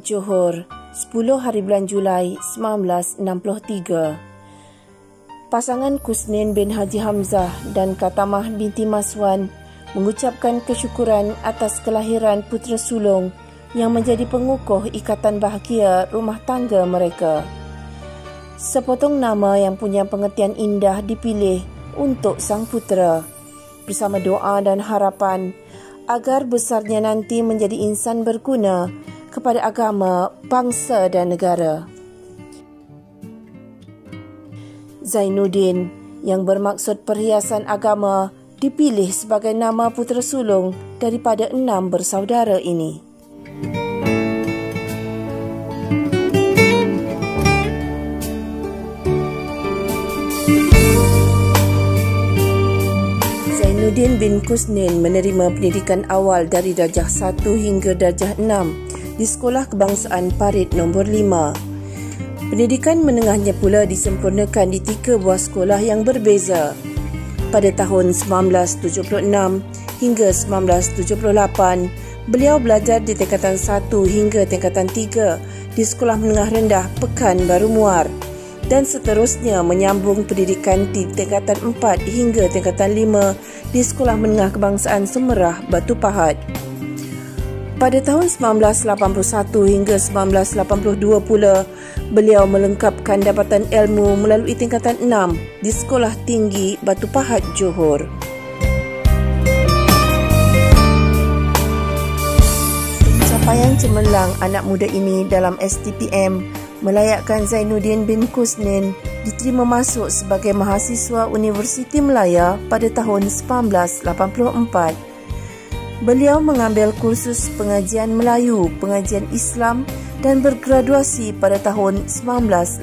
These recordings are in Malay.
Johor, 10 hari bulan Julai 1963. Pasangan Kusnin bin Haji Hamzah dan Katamah binti Maswan mengucapkan kesyukuran atas kelahiran putera sulung yang menjadi pengukuh ikatan bahagia rumah tangga mereka. Sepotong nama yang punya pengertian indah dipilih untuk sang putera, bersama doa dan harapan agar besarnya nanti menjadi insan berguna kepada agama, bangsa dan negara. Zainuddin, yang bermaksud perhiasan agama, dipilih sebagai nama putera sulung daripada 6 bersaudara ini. Zainuddin bin Kusnin menerima pendidikan awal dari darjah 1 hingga darjah 6 di Sekolah Kebangsaan Parit nombor 5. Pendidikan menengahnya pula disempurnakan di 3 buah sekolah yang berbeza. Pada tahun 1976 hingga 1978, beliau belajar di tingkatan 1 hingga tingkatan 3 di Sekolah Menengah Rendah Pekanbaru Muar dan seterusnya menyambung pendidikan di tingkatan 4 hingga tingkatan 5 di Sekolah Menengah Kebangsaan Semerah Batu Pahat. Pada tahun 1981 hingga 1982 pula, beliau melengkapkan dapatan ilmu melalui tingkatan 6 di Sekolah Tinggi Batu Pahat, Johor. Pencapaian cemerlang anak muda ini dalam STPM melayakkan Zainuddin bin Kusnin diterima masuk sebagai mahasiswa Universiti Melaya pada tahun 1984. Beliau mengambil kursus pengajian Melayu, pengajian Islam dan bergraduasi pada tahun 1987.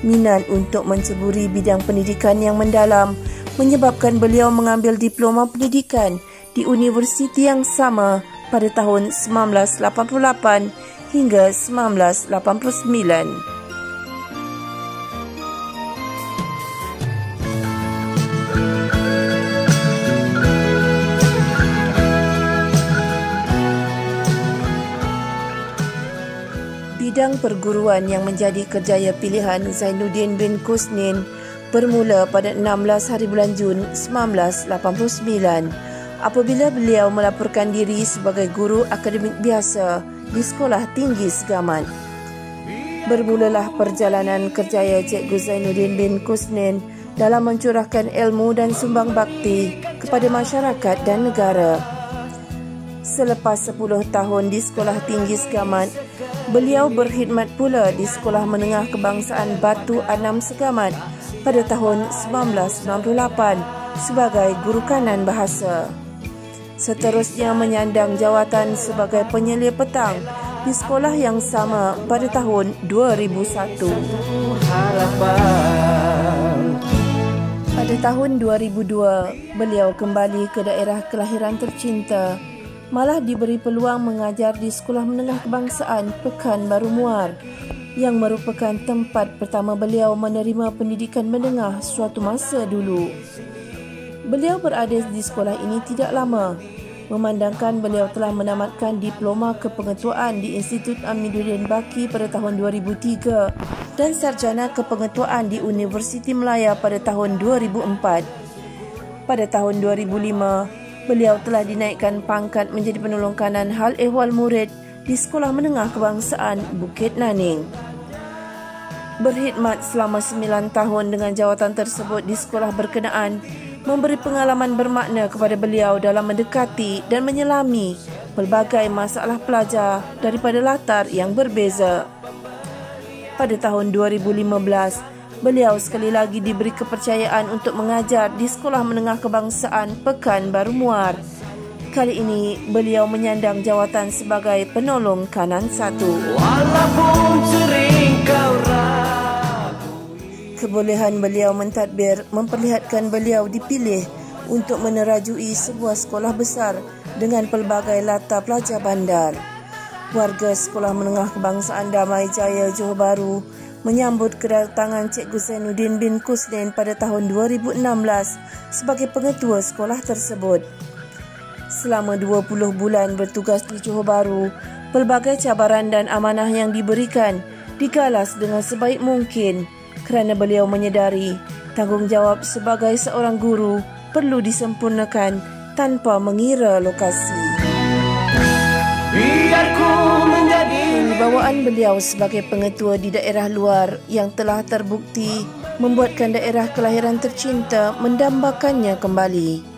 Minat untuk menceburi bidang pendidikan yang mendalam menyebabkan beliau mengambil diploma pendidikan di universiti yang sama pada tahun 1988 hingga 1989. Bidang perguruan yang menjadi kerjaya pilihan Zainuddin bin Kusnin bermula pada 16 hari bulan Jun 1989 apabila beliau melaporkan diri sebagai guru akademik biasa di Sekolah Tinggi Segamat. Bermulalah perjalanan kerjaya Cikgu Zainuddin bin Kusnin dalam mencurahkan ilmu dan sumbang bakti kepada masyarakat dan negara. Selepas 10 tahun di Sekolah Tinggi Segamat, beliau berkhidmat pula di Sekolah Menengah Kebangsaan Batu Anam Segamat pada tahun 1998 sebagai guru kanan bahasa. Seterusnya menyandang jawatan sebagai penyelia petang di sekolah yang sama pada tahun 2001. Pada tahun 2002, beliau kembali ke daerah kelahiran tercinta, malah diberi peluang mengajar di Sekolah Menengah Kebangsaan Pekanbaru Muar yang merupakan tempat pertama beliau menerima pendidikan menengah suatu masa dulu. Beliau berada di sekolah ini tidak lama, memandangkan beliau telah menamatkan diploma kepengetuaan di Institut Amiduddin Baki pada tahun 2003 dan sarjana kepengetuaan di Universiti Melaya pada tahun 2004. Pada tahun 2005, beliau telah dinaikkan pangkat menjadi penolong kanan hal ehwal murid di Sekolah Menengah Kebangsaan Bukit Naning. Berkhidmat selama 9 tahun dengan jawatan tersebut di sekolah berkenaan memberi pengalaman bermakna kepada beliau dalam mendekati dan menyelami pelbagai masalah pelajar daripada latar yang berbeza. Pada tahun 2015, beliau sekali lagi diberi kepercayaan untuk mengajar di Sekolah Menengah Kebangsaan Pekanbaru Muar. Kali ini, beliau menyandang jawatan sebagai penolong kanan 1. Kebolehan beliau mentadbir memperlihatkan beliau dipilih untuk menerajui sebuah sekolah besar dengan pelbagai latar pelajar bandar. Warga Sekolah Menengah Kebangsaan Damai Jaya Johor Bahru menyambut kedatangan Cikgu Zainuddin bin Kusnin pada tahun 2016 sebagai pengetua sekolah tersebut. Selama 20 bulan bertugas di Johor Bahru, Pelbagai cabaran dan amanah yang diberikan digalas dengan sebaik mungkin kerana beliau menyedari tanggungjawab sebagai seorang guru perlu disempurnakan tanpa mengira lokasi. Wibawaan beliau sebagai pengetua di daerah luar yang telah terbukti membuatkan daerah kelahiran tercinta mendambakannya kembali.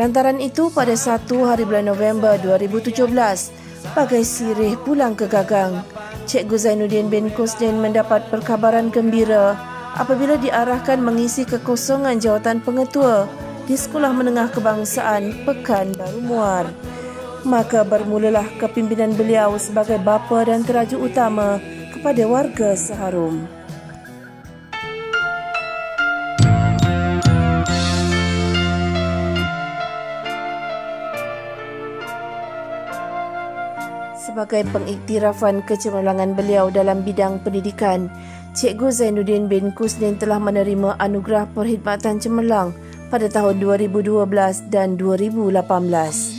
Lantaran itu, pada 1 hari bulan November 2017, bagai sirih pulang ke Gagang, Cikgu Zainuddin bin Kusnin mendapat perkabaran gembira apabila diarahkan mengisi kekosongan jawatan pengetua di Sekolah Menengah Kebangsaan Pekanbaru Muar. Maka bermulalah kepimpinan beliau sebagai bapa dan terajuk utama kepada warga Seharum. Sebagai pengiktirafan kecemerlangan beliau dalam bidang pendidikan, Cikgu Zainuddin bin Kusnin telah menerima anugerah perkhidmatan cemerlang pada tahun 2012 dan 2018.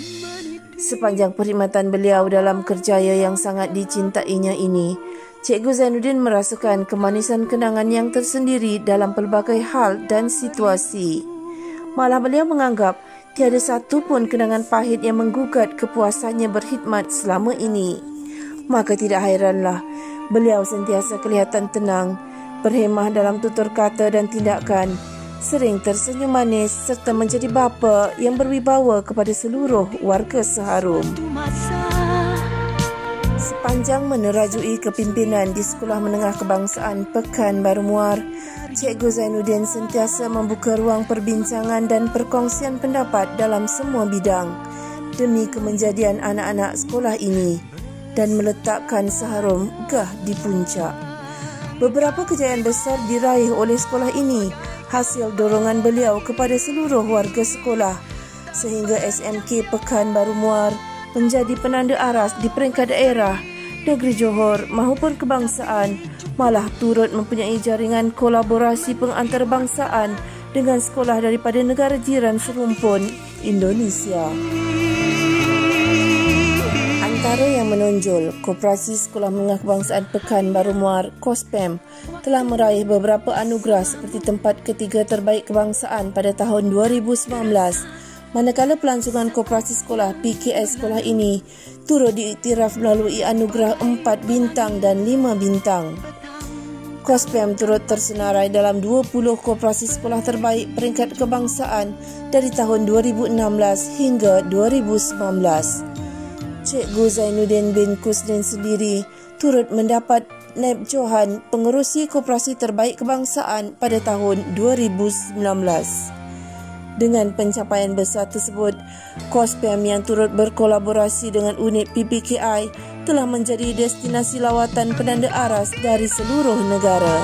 Sepanjang perkhidmatan beliau dalam kerjaya yang sangat dicintainya ini, Cikgu Zainuddin merasakan kemanisan kenangan yang tersendiri dalam pelbagai hal dan situasi. Malah beliau menganggap tiada satu pun kenangan pahit yang menggugat kepuasannya berkhidmat selama ini. Maka tidak hairanlah beliau sentiasa kelihatan tenang, berhemah dalam tutur kata dan tindakan, sering tersenyum manis serta menjadi bapa yang berwibawa kepada seluruh warga Seharum. Sepanjang menerajui kepimpinan di Sekolah Menengah Kebangsaan Pekanbaru Muar, Cikgu Zainuddin sentiasa membuka ruang perbincangan dan perkongsian pendapat dalam semua bidang demi kemenjadian anak-anak sekolah ini dan meletakkan Seharum gah di puncak. Beberapa kejayaan besar diraih oleh sekolah ini hasil dorongan beliau kepada seluruh warga sekolah, sehingga SMK Pekanbaru Muar menjadi penanda aras di peringkat daerah, negeri Johor maupun kebangsaan, malah turut mempunyai jaringan kolaborasi pengantarbangsaan dengan sekolah daripada negara jiran serumpun Indonesia. Antara yang menonjol, Koperasi Sekolah Menengah Kebangsaan Pekanbaru Muar (KOSPEM) telah meraih beberapa anugerah seperti tempat ketiga terbaik kebangsaan pada tahun 2019, manakala pelangsungan koperasi sekolah PKS sekolah ini turut diiktiraf melalui anugerah 4 bintang dan 5 bintang. KOSPEM turut tersenarai dalam 20 koperasi sekolah terbaik peringkat kebangsaan dari tahun 2016 hingga 2019. Cikgu Zainuddin bin Kusnin sendiri turut mendapat naib johan pengerusi koperasi terbaik kebangsaan pada tahun 2019. Dengan pencapaian besar tersebut, KOSPEM yang turut berkolaborasi dengan unit PPKI telah menjadi destinasi lawatan penanda aras dari seluruh negara.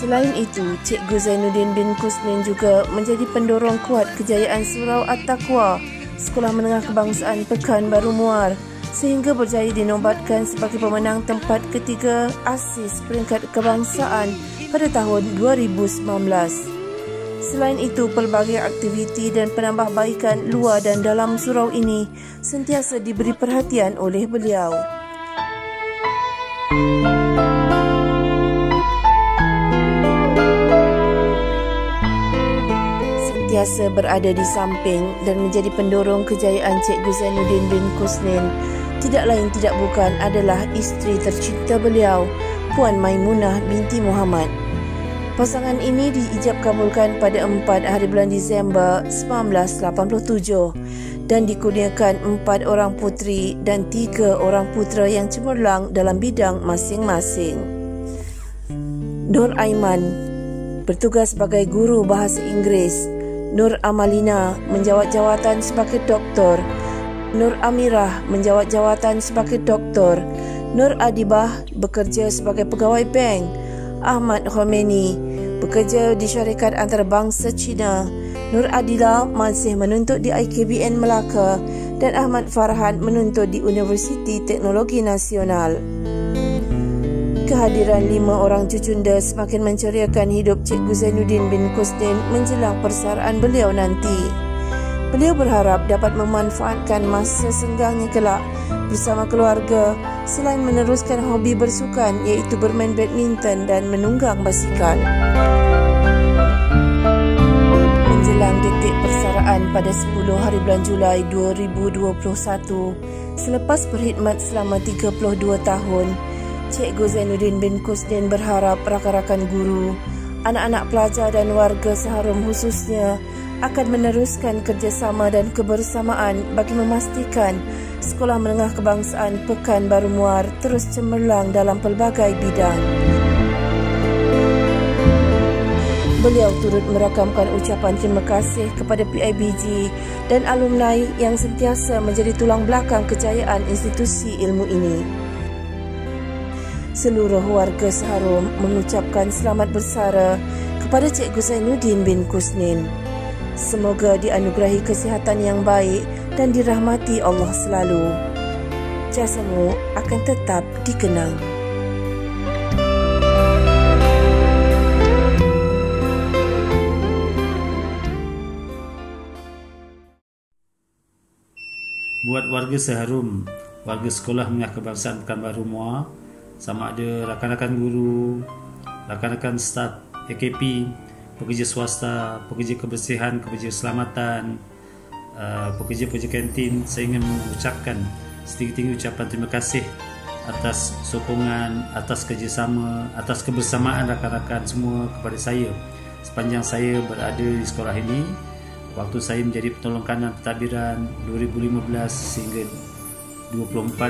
Selain itu, Cikgu Zainuddin bin Kusnin juga menjadi pendorong kuat kejayaan Surau At-Taqwa, Sekolah Menengah Kebangsaan Pekanbaru Muar, sehingga berjaya dinobatkan sebagai pemenang tempat ketiga ASIS peringkat kebangsaan pada tahun 2019. Selain itu, pelbagai aktiviti dan penambahbaikan luar dan dalam surau ini sentiasa diberi perhatian oleh beliau. Sentiasa berada di samping dan menjadi pendorong kejayaan Cikgu Zainuddin bin Kusnin tidak lain tidak bukan adalah isteri tercinta beliau, Puan Maimunah binti Muhammad. Pasangan ini diijab kabulkan pada 4 hari bulan Disember 1987 dan dikurniakan 4 orang puteri dan 3 orang putera yang cemerlang dalam bidang masing-masing. Nur Aiman bertugas sebagai guru bahasa Inggeris. Nur Amalina menjawat jawatan sebagai doktor. Nur Amirah menjawat jawatan sebagai doktor. Nur Adibah bekerja sebagai pegawai bank. Ahmad Khomeini bekerja di syarikat antarabangsa Cina. Nur Adila masih menuntut di IKBN Melaka dan Ahmad Farhan menuntut di Universiti Teknologi Nasional. Kehadiran 5 orang cucunda semakin menceriakan hidup Cikgu Zainuddin bin Kusnin menjelang persaraan beliau nanti. Beliau berharap dapat memanfaatkan masa senggangnya kelak bersama keluarga selain meneruskan hobi bersukan iaitu bermain badminton dan menunggang basikal. Menjelang detik persaraan pada 10 hari bulan Julai 2021, selepas berkhidmat selama 32 tahun, Cikgu Zainuddin bin Kusnin berharap rakan-rakan guru, anak-anak pelajar dan warga Seharum khususnya akan meneruskan kerjasama dan kebersamaan bagi memastikan Sekolah Menengah Kebangsaan Pekanbaru Muar terus cemerlang dalam pelbagai bidang. Beliau turut merakamkan ucapan terima kasih kepada PIBG dan alumni yang sentiasa menjadi tulang belakang kejayaan institusi ilmu ini. Seluruh warga Seharum mengucapkan selamat bersara kepada Cikgu Zainuddin bin Kusnin. Semoga dianugerahi kesihatan yang baik dan dirahmati Allah selalu. Jasamu akan tetap dikenang. Buat warga Seharum, warga Sekolah Menengah Kebangsaan Pekanbaru Muar, sama ada rakan-rakan guru, rakan-rakan staf AKP, pekerja swasta, pekerja kebersihan, pekerja keselamatan, pekerja-pekerja kantin, saya ingin mengucapkan setinggi-tinggi ucapan terima kasih atas sokongan, atas kerjasama, atas kebersamaan rakan-rakan semua kepada saya sepanjang saya berada di sekolah ini. Waktu saya menjadi penolong kanan pentadbiran 2015 sehingga 24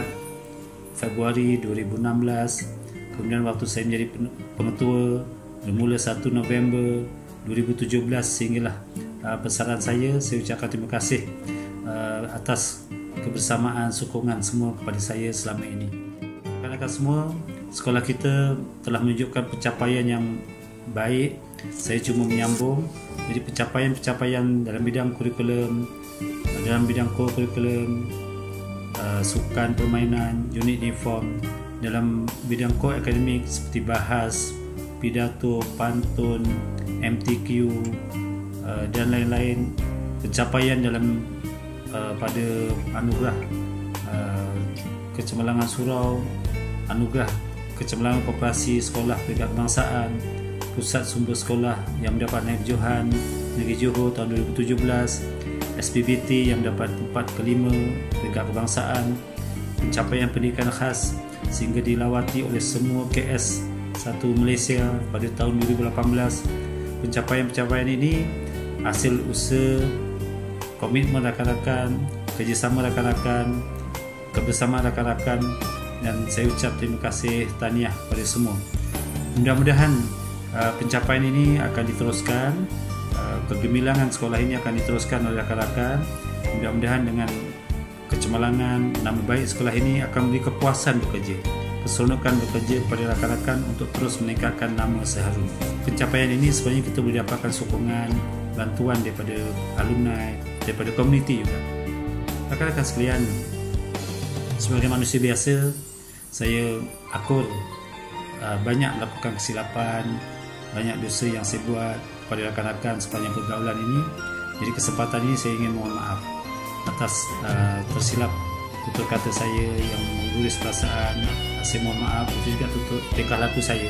Februari 2016. Kemudian waktu saya menjadi pengetua bermula 1 November 2017 sehinggalah persaraan saya ucapkan terima kasih atas kebersamaan, sokongan semua kepada saya selama ini. Rakan-rakan semua, sekolah kita telah menunjukkan pencapaian yang baik. Saya cuma menyambung, jadi pencapaian-pencapaian dalam bidang kurikulum, dalam bidang core kurikulum, sukan permainan, unit uniform, dalam bidang core akademik seperti bahas, pidato, pantun, MTQ dan lain-lain. Pencapaian dalam pada anugerah kecemerlangan surau, anugerah kecemerlangan koperasi sekolah peringkat kebangsaan, pusat sumber sekolah yang mendapat naib johan Negeri Johor tahun 2017, SPBT yang mendapat 4 ke 5 peringkat kebangsaan, pencapaian pendidikan khas sehingga dilawati oleh semua KS 1 Malaysia pada tahun 2018. Pencapaian-pencapaian ini hasil usaha, komitmen rakan-rakan, kerjasama rakan-rakan, kebersamaan rakan-rakan, dan saya ucap terima kasih tahniah kepada semua. Mudah-mudahan pencapaian ini akan diteruskan, kegemilangan sekolah ini akan diteruskan oleh rakan-rakan. Mudah-mudahan dengan kecemerlangan, nama baik sekolah ini akan memberi kepuasan bekerja, keseronokan bekerja kepada rakan-rakan untuk terus meningkatkan nama Seharum. Pencapaian ini sebenarnya kita boleh dapatkan sokongan, bantuan daripada alumni, daripada komuniti juga. Rakan-rakan sekalian, sebagai manusia biasa, saya akur banyak melakukan kesilapan, banyak dosa yang saya buat kepada rakan-rakan sepanjang pergaulan ini. Jadi kesempatan ini saya ingin mohon maaf atas tersilap tutur kata saya yang mengguris perasaan. Saya mohon maaf, itu juga tutur tingkah laku saya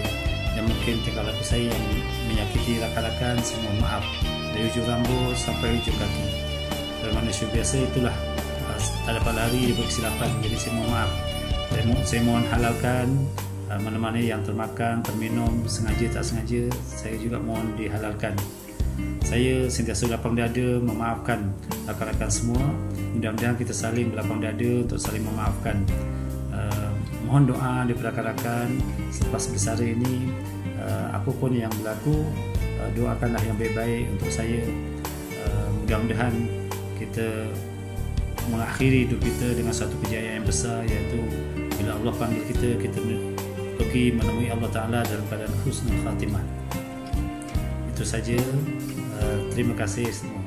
yang mungkin tingkah laku saya yang menyakiti rakan-rakan. Saya mohon maaf dari ujung rambut sampai ujung kaki. Dari manusia biasa itulah tak dapat lari dari kesilapan. Jadi saya mohon maaf. Saya mohon halalkan mana-mana yang termakan, terminum, sengaja tak sengaja, saya juga mohon dihalalkan. Saya sentiasa lapang dada memaafkan rakan-rakan semua. Mudah-mudahan kita saling berlapang dada untuk saling memaafkan. Mohon doa daripada rakan-rakan selepas bersara ini. Apapun yang berlaku, doakanlah yang baik-baik untuk saya. Mudah-mudahan kita mengakhiri hidup kita dengan satu kejayaan yang besar, iaitu bila Allah panggil kita, kita pergi menemui Allah Ta'ala dalam keadaan husnul khatimah. Itu saja. Terima kasih semua.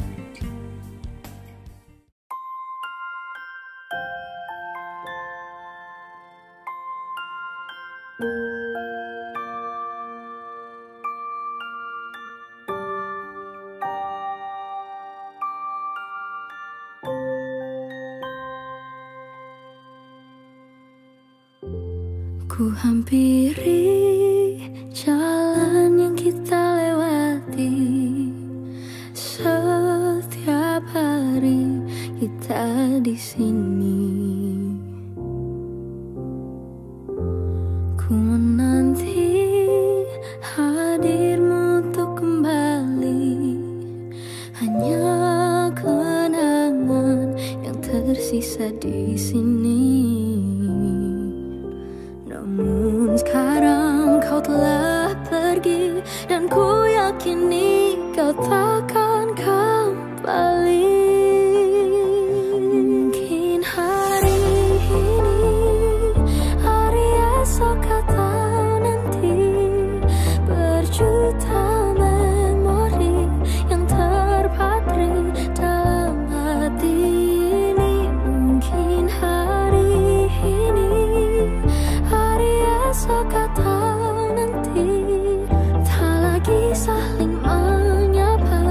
Ku hampiri jalan yang kita lewati. Setiap hari kita di sini. Ku menanti hadirmu untuk kembali. Hanya kenangan yang tersisa di sini. Namun sekarang kau telah pergi, dan ku yakini kau takkan kembali. Mungkin hari ini, hari esok atau nanti, berjuta memori yang terpatri dalam hati ini. Mungkin hari ini, hari esok atau nanti, tak lagi saling menyapa,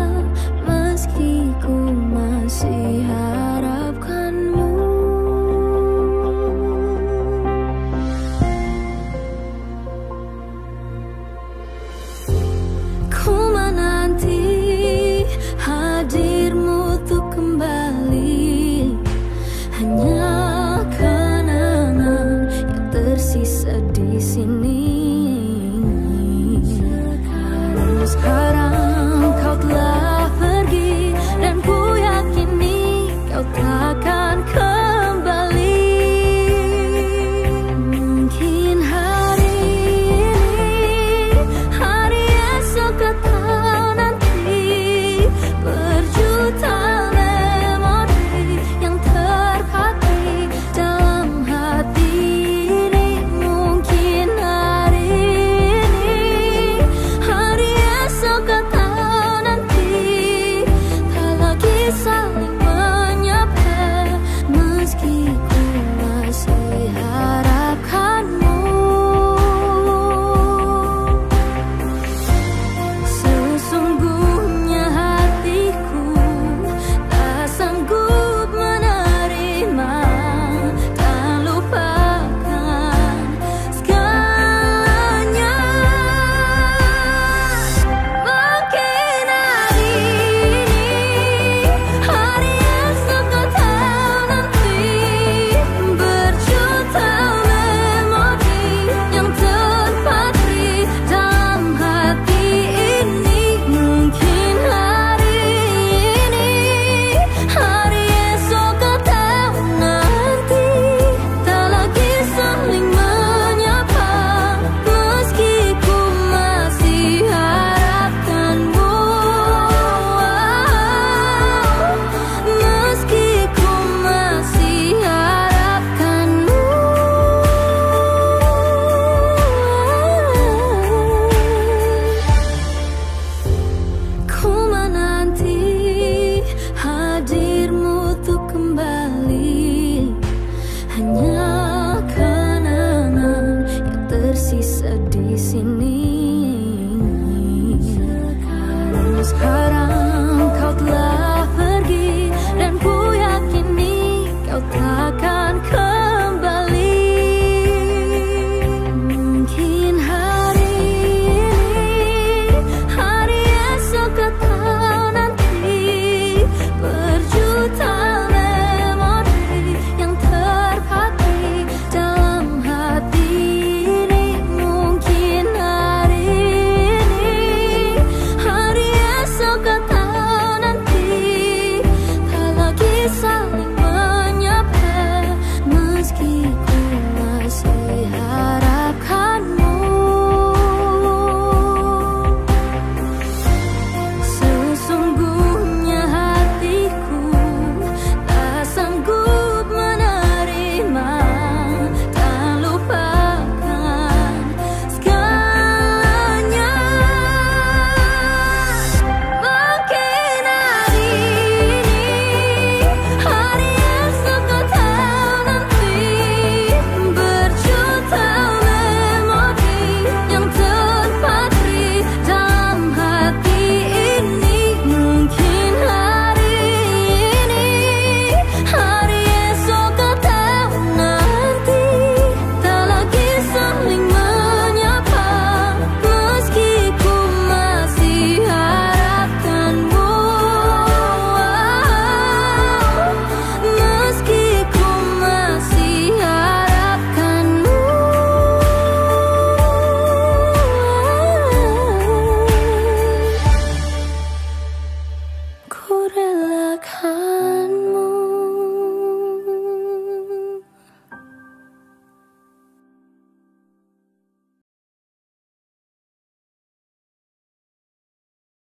takkan